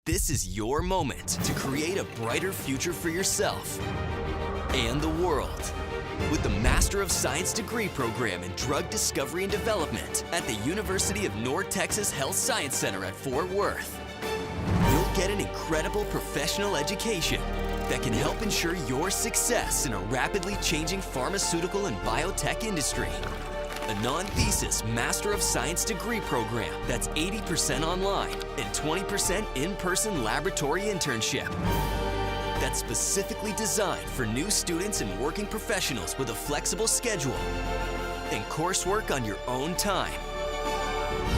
This is your moment to create a brighter future for yourself and the world. With the Master of Science degree program in Drug Discovery and Development at the University of North Texas Health Science Center at Fort Worth, you'll get an incredible professional education that can help ensure your success in a rapidly changing pharmaceutical and biotech industry. A Non-Thesis Master of Science degree program that's 80% online and 20% in-person laboratory internship. That's specifically designed for new students and working professionals with a flexible schedule and coursework on your own time.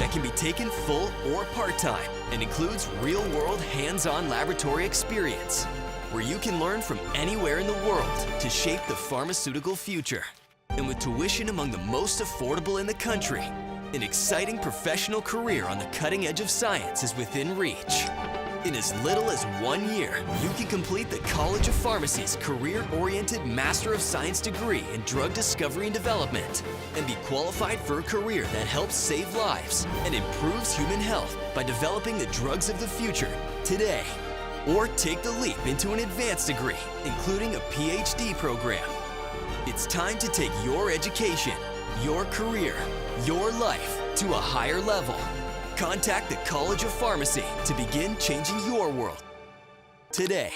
That can be taken full or part-time and includes real-world hands-on laboratory experience where you can learn from anywhere in the world to shape the pharmaceutical future. And with tuition among the most affordable in the country, an exciting professional career on the cutting edge of science is within reach. In as little as 1 year, you can complete the College of Pharmacy's career-oriented Master of Science degree in Drug Discovery and Development and be qualified for a career that helps save lives and improves human health by developing the drugs of the future today. Or take the leap into an advanced degree, including a PhD program. It's time to take your education, your career, your life to a higher level. Contact the College of Pharmacy to begin changing your world today.